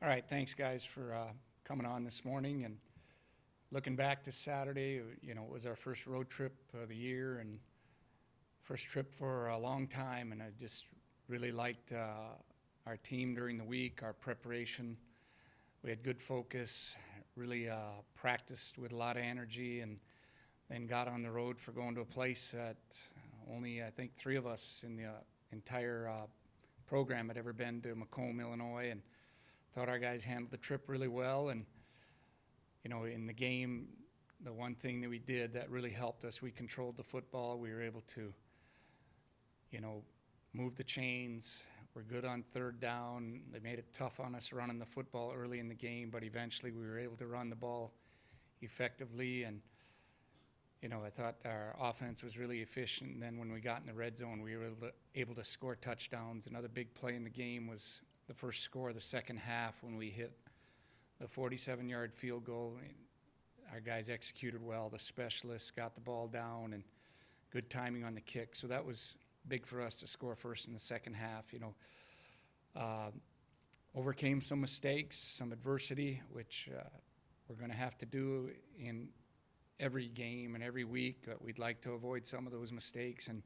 All right, thanks guys for coming on this morning and looking back to Saturday. It was our first road trip of the year and first trip for a long time, and I just really liked our team during the week, our preparation. We had good focus, really practiced with a lot of energy, and then got on the road for going to a place that only I think three of us in the entire program had ever been to, Macomb, Illinois, and thought our guys handled the trip really well. And in the game, the one thing that we did that really helped us, we controlled the football. We were able to move the chains. We're good on third down. They made it tough on us running the football early in the game, but eventually we were able to run the ball effectively. And I thought our offense was really efficient. And then when we got in the red zone, we were able to score touchdowns. Another big play in the game was the first score of the second half when we hit the 47-yard field goal. Our guys executed well. The specialists got the ball down, and good timing on the kick. So that was big for us to score first in the second half. Overcame some mistakes, some adversity, which we're going to have to do in every game and every week. We'd like to avoid some of those mistakes, and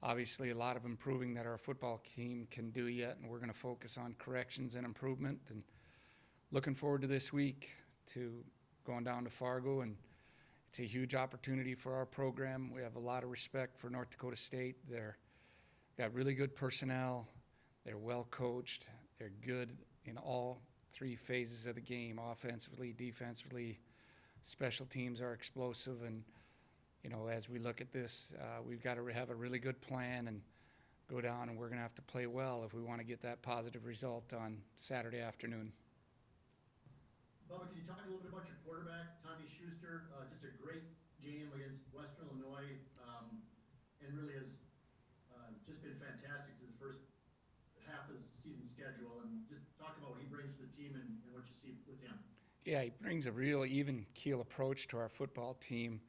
obviously a lot of improving that our football team can do yet, and we're going to focus on corrections and improvement. And looking forward to this week, to going down to Fargo, and it's a huge opportunity for our program. We have a lot of respect for North Dakota State. They're got really good personnel. They're well coached. They're good in all three phases of the game: offensively, defensively. Special teams are explosive, and as we look at this, we've got to have a really good plan and go down, and we're going to have to play well if we want to get that positive result on Saturday afternoon. Bubba, can you talk a little bit about your quarterback, Tommy Schuster? Just a great game against Western Illinois, and really has just been fantastic through the first half of the season schedule. And just talk about what he brings to the team and what you see with him. Yeah, he brings a real even keel approach to our football team.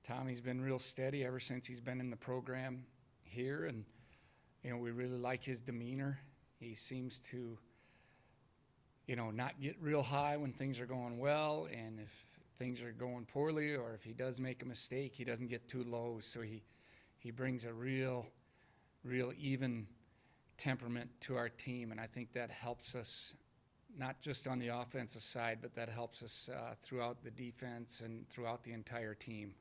Tommy's been real steady ever since he's been in the program here, and we really like his demeanor. He seems to not get real high when things are going well, and if things are going poorly or if he does make a mistake, he doesn't get too low. So he brings a real even temperament to our team, and I think that helps us not just on the offensive side, but that helps us throughout the defense and throughout the entire team.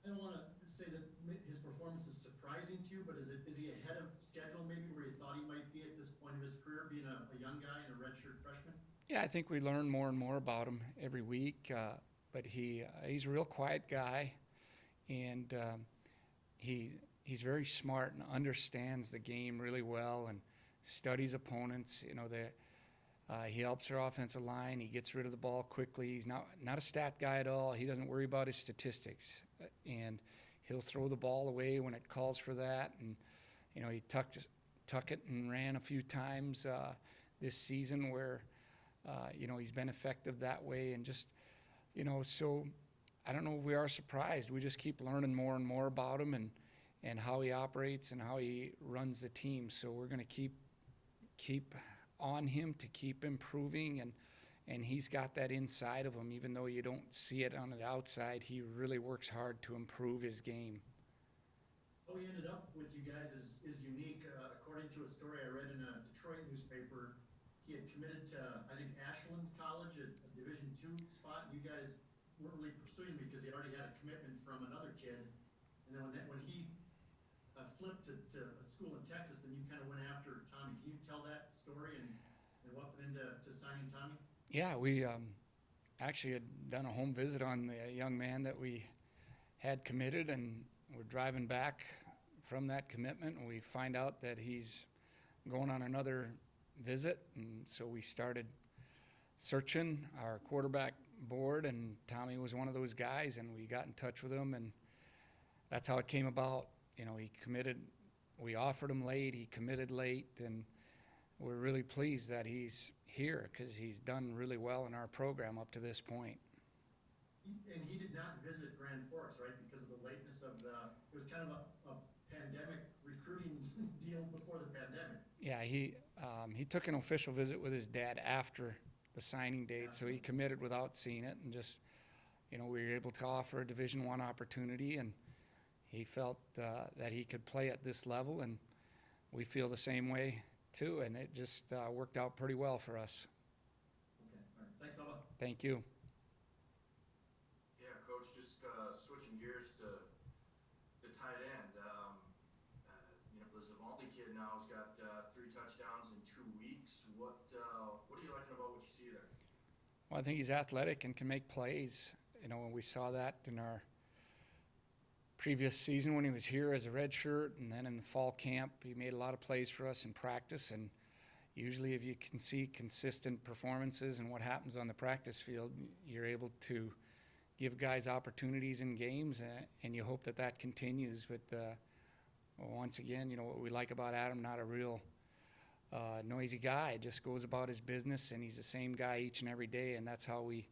I don't want to say that his performance is surprising to you, but is he ahead of schedule maybe where you thought he might be at this point of his career, being a young guy and a redshirt freshman? Yeah, I think we learn more and more about him every week, but he's a real quiet guy, and he's very smart and understands the game really well and studies opponents. He helps our offensive line. He gets rid of the ball quickly. He's not a stat guy at all. He doesn't worry about his statistics, and he'll throw the ball away when it calls for that. And he tuck it and ran a few times this season where he's been effective that way. And just so I don't know if we are surprised. We just keep learning more and more about him and how he operates and how he runs the team. So we're going to keep on him to keep improving, and he's got that inside of him. Even though you don't see it on the outside, he really works hard to improve his game. How he ended up with you guys is unique. According to a story I read in a Detroit newspaper, he had committed to, I think, Ashland College, a Division II spot. You guys weren't really pursuing him because he already had a commitment from another kid. And then when he flipped to a school in Texas, then you kind of went after Tommy. Can you tell that story and what went into signing Tommy? Yeah, we actually had done a home visit on the young man that we had committed, and we're driving back from that commitment, and we find out that he's going on another visit. And so we started searching our quarterback board, and Tommy was one of those guys, and we got in touch with him, and that's how it came about. He committed. We offered him late. He committed late, and we're really pleased that he's here because he's done really well in our program up to this point. And he did not visit Grand Forks, right, because of the lateness of it was kind of a pandemic recruiting deal before the pandemic. Yeah, he He took an official visit with his dad after the signing date, so he committed without seeing it, and just, we were able to offer a Division I opportunity, and he felt that he could play at this level, and we feel the same way too, and it just worked out pretty well for us. Okay, all right. Thanks, Bubba. Thank you. Yeah, Coach, just switching gears to tight end. The Zavalny kid now has got 3 touchdowns in 2 weeks. What are you liking about what you see there? Well, I think he's athletic and can make plays. When we saw that in our previous season when he was here as a redshirt, and then in the fall camp, he made a lot of plays for us in practice. And usually if you can see consistent performances and what happens on the practice field, you're able to give guys opportunities in games, and you hope that that continues. But once again, what we like about Adam, not a real noisy guy, just goes about his business, and he's the same guy each and every day, and that's how we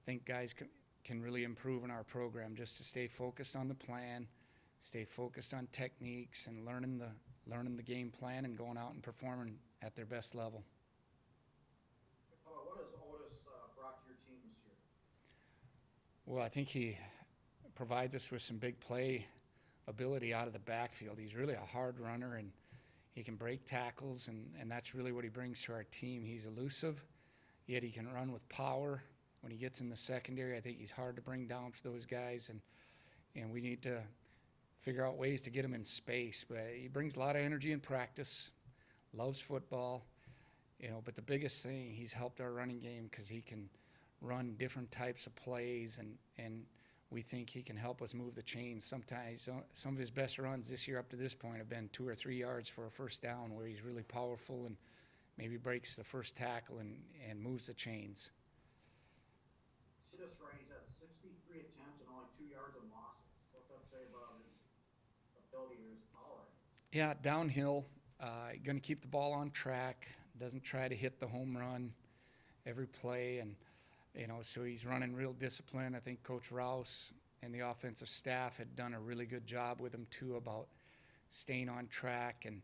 think guys can really improve in our program, just to stay focused on the plan, stay focused on techniques, and learning the game plan and going out and performing at their best level. What has Otis brought to your team this year? Well, I think he provides us with some big play ability out of the backfield. He's really a hard runner, and he can break tackles, and that's really what he brings to our team. He's elusive, yet he can run with power. When he gets in the secondary, I think he's hard to bring down for those guys, and we need to figure out ways to get him in space. But he brings a lot of energy in practice, loves football, but the biggest thing, he's helped our running game because he can run different types of plays, and we think he can help us move the chains. Sometimes some of his best runs this year up to this point have been 2 or 3 yards for a first down, where he's really powerful and maybe breaks the first tackle and moves the chains. See this right, he's had 63 attempts and only 2 yards of losses. What's that say about his ability or his power? Yeah, downhill, going to keep the ball on track, doesn't try to hit the home run every play, and so he's running real discipline. I think Coach Rouse and the offensive staff had done a really good job with him too, about staying on track and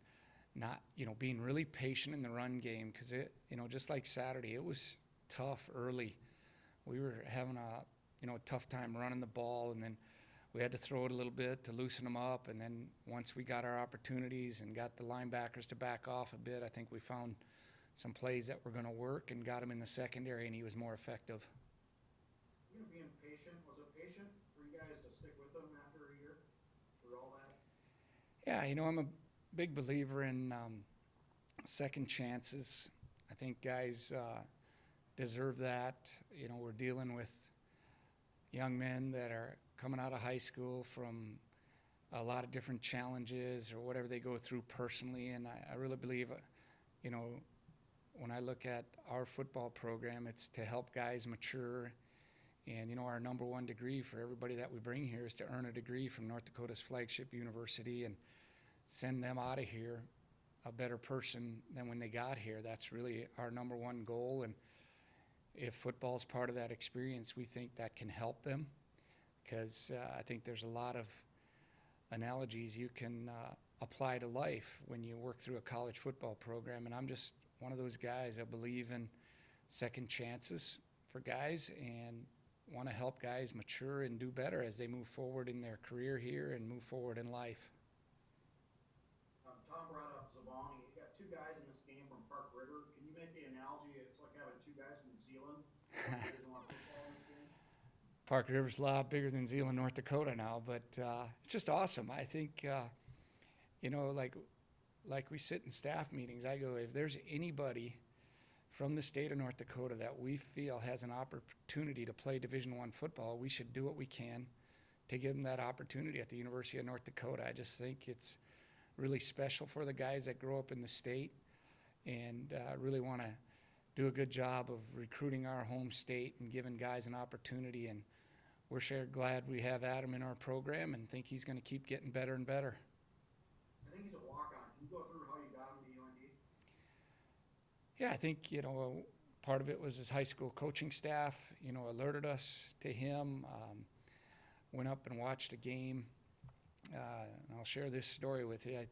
not, being really patient in the run game, because it, just like Saturday, it was tough early. We were having a tough time running the ball, and then we had to throw it a little bit to loosen them up. And then once we got our opportunities and got the linebackers to back off a bit, I think we found some plays that were going to work and got him in the secondary, and he was more effective. Being patient, was it patient for you guys to stick with him after a year through all that? Yeah, I'm a big believer in second chances. I think guys deserve that. We're dealing with young men that are coming out of high school from a lot of different challenges or whatever they go through personally, and I really believe, when I look at our football program, it's to help guys mature. And, our number one degree for everybody that we bring here is to earn a degree from North Dakota's flagship university and send them out of here a better person than when they got here. That's really our number one goal. And if football is part of that experience, we think that can help them, because I think there's a lot of analogies you can apply to life when you work through a college football program. And I'm just one of those guys. I believe in second chances for guys and want to help guys mature and do better as they move forward in their career here and move forward in life. Tom brought up Zavalny. You got 2 guys in this game from Park River. Can you make the analogy? It's like having 2 guys from New Zealand. Football in this game? Park River's a lot bigger than Zeeland, North Dakota now, but it's just awesome. I think, like we sit in staff meetings, I go, if there's anybody from the state of North Dakota that we feel has an opportunity to play Division I football, we should do what we can to give them that opportunity at the University of North Dakota. I just think it's really special for the guys that grow up in the state, and really want to do a good job of recruiting our home state and giving guys an opportunity. And we're sure glad we have Adam in our program and think he's going to keep getting better and better. I think he's a walk-on. Can you go through how you got him to UND? Yeah, I think, part of it was his high school coaching staff, alerted us to him, went up and watched a game. And I'll share this story with you. I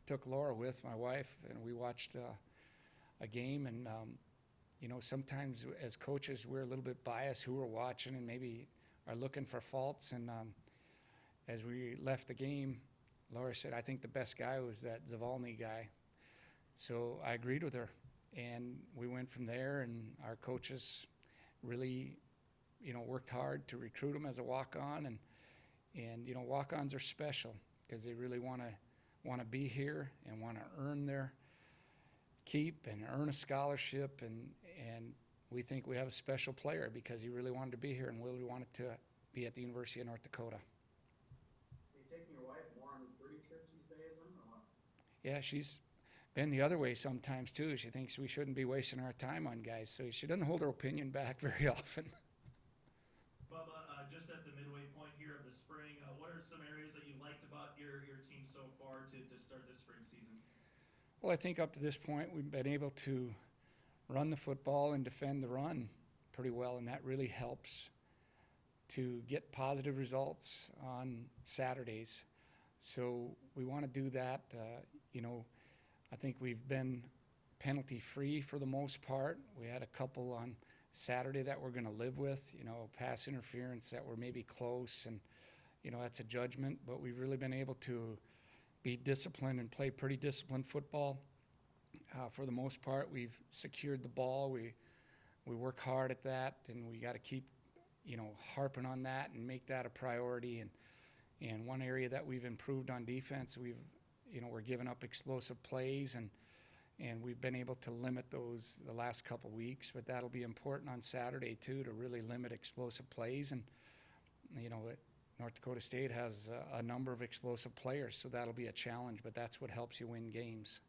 took Laura with my wife, and we watched a game. And, sometimes as coaches, we're a little bit biased who we're watching and maybe are looking for faults. And as we left the game, Laura said, I think the best guy was that Zavalny guy. So I agreed with her. And we went from there, and our coaches really, worked hard to recruit him as a walk-on. And walk-ons are special because they really want to be here and want to earn their keep and earn a scholarship. And we think we have a special player because he really wanted to be here and really wanted to be at the University of North Dakota. Are you taking your wife more on recruiting trips these days, or what? Yeah, she's been the other way sometimes too. She thinks we shouldn't be wasting our time on guys, so she doesn't hold her opinion back very often. Bubba, just at the midway point here of the spring, what are some areas that you liked about your team so far to start this spring season? Well, I think up to this point we've been able to run the football and defend the run pretty well, and that really helps to get positive results on Saturdays. So we want to do that. I think we've been penalty-free for the most part. We had a couple on Saturday that we're going to live with, pass interference that were maybe close, and, that's a judgment. But we've really been able to be disciplined and play pretty disciplined football. For the most part, we've secured the ball. We work hard at that, and we got to keep, harping on that and make that a priority. And one area that we've improved on defense, we're giving up explosive plays, and we've been able to limit those the last couple weeks. But that'll be important on Saturday too, to really limit explosive plays. And North Dakota State has a number of explosive players, so that'll be a challenge. But that's what helps you win games.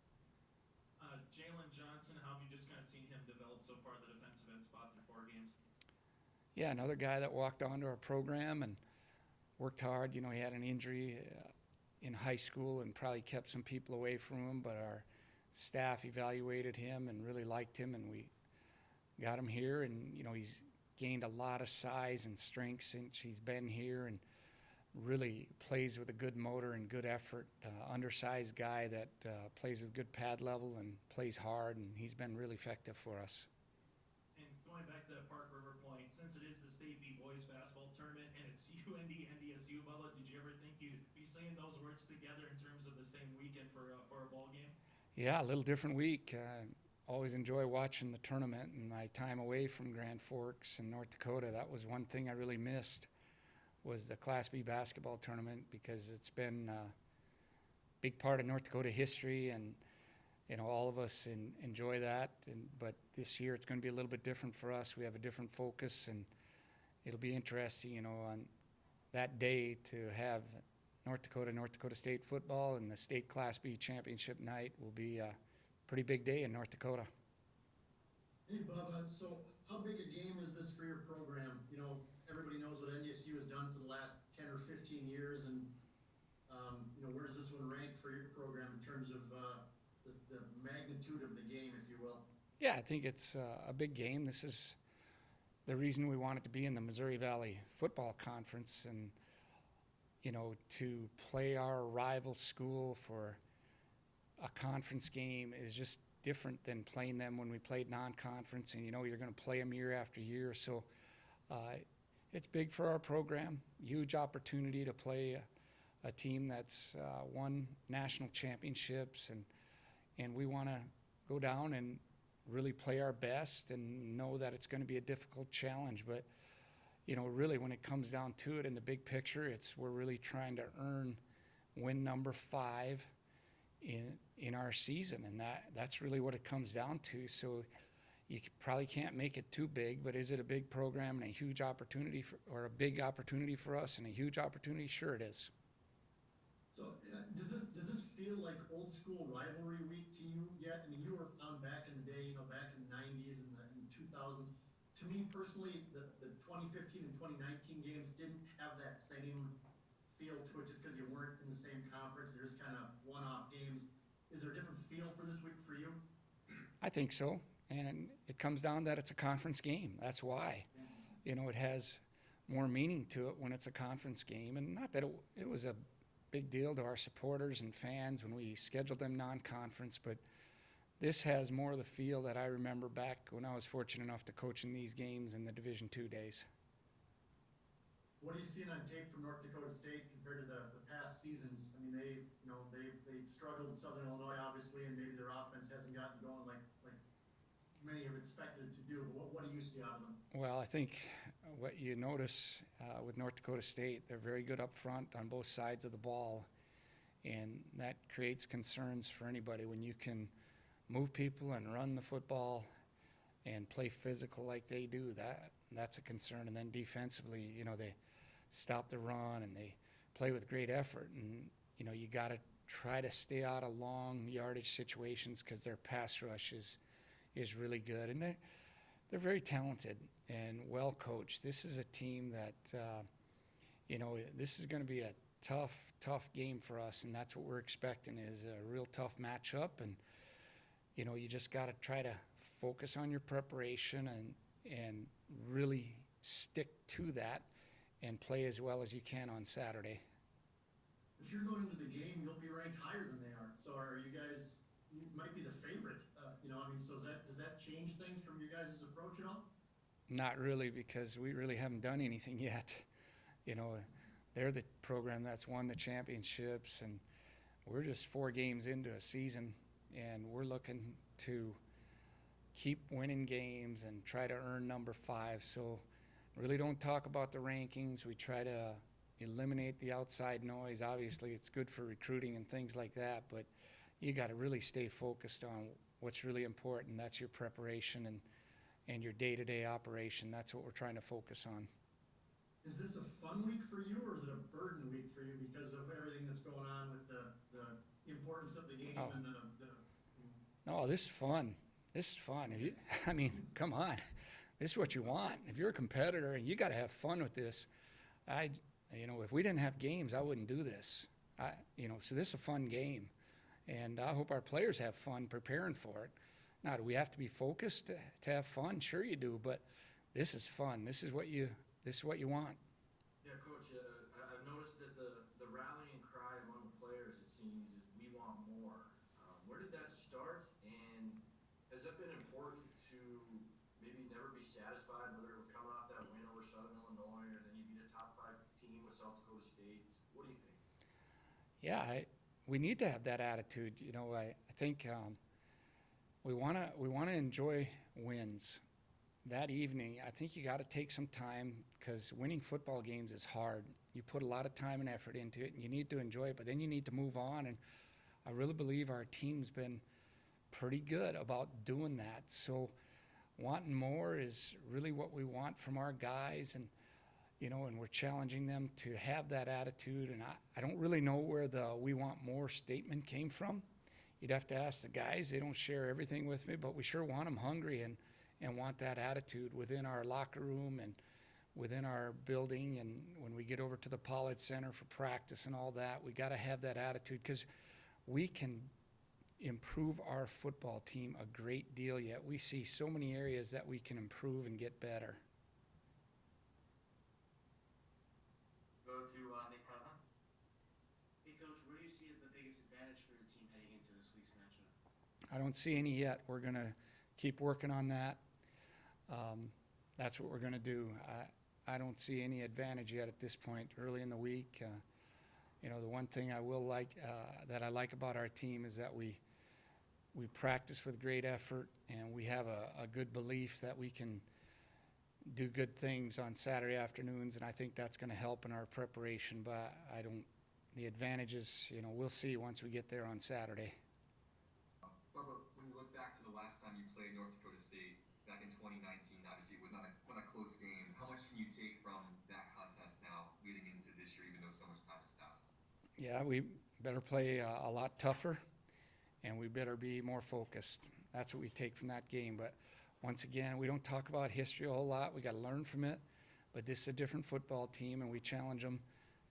Jalen Johnson, how have you just kind of seen him develop so far at the defensive end spot through 4 games? Yeah, another guy that walked onto our program and worked hard. He had an injury in high school and probably kept some people away from him, but our staff evaluated him and really liked him, and we got him here. And he's gained a lot of size and strength since he's been here, and really plays with a good motor and good effort. Undersized guy that plays with good pad level and plays hard, and he's been really effective for us. And going back to that Park River point, since it is the State B boys basketball tournament and it's UND NDSU, Bubba, did you ever think you'd be saying those words together in terms of the same weekend for a ball game? Yeah, a little different week. Always enjoy watching the tournament, and my time away from Grand Forks and North Dakota, that was one thing I really missed, was the Class B basketball tournament, because it's been a big part of North Dakota history, and all of us enjoy that. But this year it's going to be a little bit different for us. We have a different focus, and it'll be interesting, on that day to have North Dakota State football, and the state Class B championship night will be a pretty big day in North Dakota. Hey, Bubba, so how big a game is this for your program? Everybody knows what NDSU has done for the last 10 or 15 years, and where does this one rank for your program in terms of the magnitude of the game, if you will? Yeah, I think it's a big game. This is the reason we wanted to be in the Missouri Valley Football Conference, and to play our rival school for a conference game is just different than playing them when we played non-conference, and you're going to play them year after year. So it's big for our program. Huge opportunity to play a team that's won national championships, and we want to go down and really play our best and know that it's going to be a difficult challenge. But really, when it comes down to it in the big picture, we're really trying to earn win number 5 in our season, and that's really what it comes down to. So you probably can't make it too big, but is it a big program and a huge opportunity or a big opportunity for us and a huge opportunity? Sure it is. So does this feel like old school rivalry week to you yet? I mean, you were around back in the day, back in the 90s and the 2000s. To me personally, the 2015 and 2019 games didn't have that same feel to it, just because you weren't in the same conference. They're just kind of one-off games. Is there a different feel for this week for you? I think so. And it comes down that it's a conference game. That's why. It has more meaning to it when it's a conference game. And not that it was a big deal to our supporters and fans when we scheduled them non-conference, but this has more of the feel that I remember back when I was fortunate enough to coach in these games in the Division II days. What are you seeing on tape from North Dakota State compared to the past seasons? I mean, they've struggled Southern Illinois, obviously, and maybe their offense hasn't gotten going like many have expected it to do. But what do you see out of them? Well, I think what you notice with North Dakota State, they're very good up front on both sides of the ball, and that creates concerns for anybody when you can move people and run the football and play physical like they do. That's a concern. And then defensively, they stop the run and they play with great effort. And you got to try to stay out of long yardage situations because their pass rush is really good, and they're very talented and well coached. This is a team that this is going to be a tough game for us, and that's what we're expecting is a real tough matchup. And you just got to try to focus on your preparation and really stick to that and play as well as you can on Saturday. If you're going into the game, you'll be ranked higher than they are. So are you guys? You might be the favorite. So does that change things from your guys' approach at all? Not really, because we really haven't done anything yet. They're the program that's won the championships, and we're just 4 games into a season, and we're looking to keep winning games and try to earn number 5. So really don't talk about the rankings. We try to eliminate the outside noise. Obviously, it's good for recruiting and things like that, but you got to really stay focused on what's really important. That's your preparation and your day-to-day operation. That's what we're trying to focus on. Is this a fun week for you, or is it a burden week for you because of everything that's going on with the importance of the game and the No, this is fun. This is fun. Come on. This is what you want. If you're a competitor, and you got to have fun with this. If we didn't have games, I wouldn't do this. So this is a fun game. And I hope our players have fun preparing for it. Now, do we have to be focused to have fun? Sure you do, but this is fun. This is what you want. Yeah, Coach, I've noticed that the rallying cry among the players, it seems, is we want more. Where did that start, and has that been important to maybe never be satisfied, whether it was coming off that win over Southern Illinois or then you beat a top 5 team with South Dakota State? What do you think? Yeah, we need to have that attitude. I think we want to enjoy wins. That evening, I think you got to take some time, because winning football games is hard. You put a lot of time and effort into it, and you need to enjoy it, but then you need to move on. And I really believe our team's been pretty good about doing that. So wanting more is really what we want from our guys, and we're challenging them to have that attitude. And I don't really know where the "we want more" statement came from. You'd have to ask the guys. They don't share everything with me, but we sure want them hungry and want that attitude within our locker room and within our building. And when we get over to the Pollard Center for practice and all that, we got to have that attitude, because we can improve our football team a great deal yet. We see so many areas that we can improve and get better. Go to Nick Cousin. Hey, Coach, what do you see as the biggest advantage for your team heading into this week's matchup? I don't see any yet. We're going to keep working on that. That's what we're going to do. I don't see any advantage yet at this point, early in the week. The one thing I will that I like about our team is that we practice with great effort, and we have a good belief that we can do good things on Saturday afternoons, and I think that's going to help in our preparation. But the advantages, we'll see once we get there on Saturday. Bubba, when you look back to the last time you played North Dakota State back in 2019, obviously it was not a close game. How much can you take from that contest now leading into this year, even though so much time has passed? Yeah, we better play a lot tougher, and we better be more focused. That's what we take from that game. But once again, we don't talk about history a whole lot. We got to learn from it. But this is a different football team, and we challenge them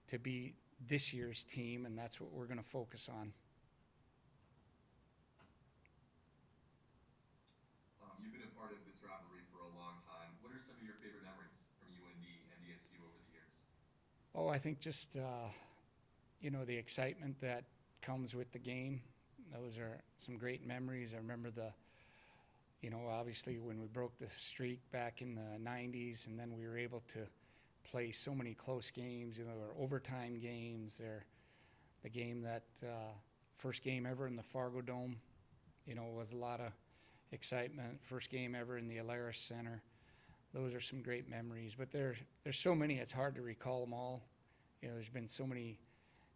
to be this year's team, and that's what we're going to focus on. You've been a part of this rivalry for a long time. What are some of your favorite memories from UND and DSU over the years? Oh, I think just, the excitement that comes with the game. those are some great memories. I remember obviously when we broke the streak back in the 90s, and then we were able to play so many close games, or overtime games, or the game that first game ever in the Fargo Dome, was a lot of excitement. First game ever in the Alaris Center. Those are some great memories, but there's so many, it's hard to recall them all. There's been so many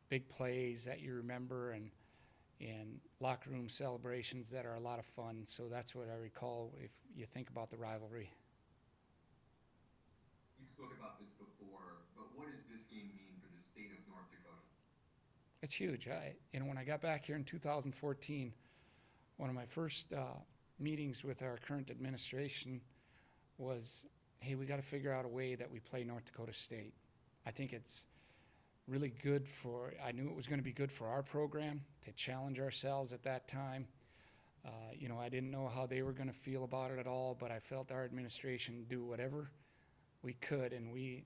big plays that you remember, and locker room celebrations that are a lot of fun. So that's what I recall if you think about the rivalry. You spoke about this before, but what does this game mean for the state of North Dakota? It's huge. When I got back here in 2014, one of my first meetings with our current administration was, hey, we got to figure out a way that we play North Dakota State. I think it's really good I knew it was going to be good for our program to challenge ourselves at that time. I didn't know how they were going to feel about it at all, but I felt our administration do whatever we could, and we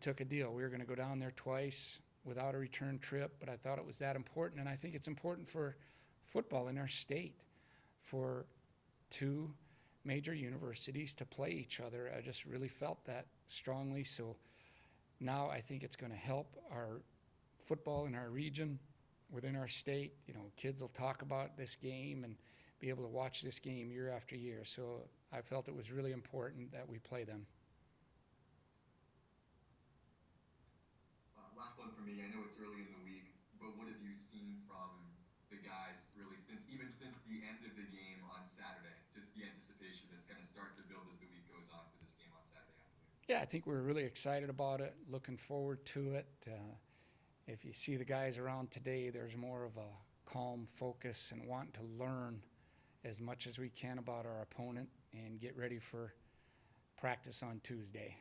took a deal. We were going to go down there twice without a return trip, but I thought it was that important, and I think it's important for football in our state for two major universities to play each other. I just really felt that strongly. So now I think it's going to help our football in our region, within our state. Kids will talk about this game and be able to watch this game year after year. So I felt it was really important that we play them. Last one for me. I know it's early in the week, but what have you seen from the guys really since the end of the game on Saturday? Just the anticipation that's going to start to build as the week goes on for this game on Saturday afternoon. Yeah, I think we're really excited about it, looking forward to it. If you see the guys around today, there's more of a calm focus and wanting to learn as much as we can about our opponent and get ready for practice on Tuesday.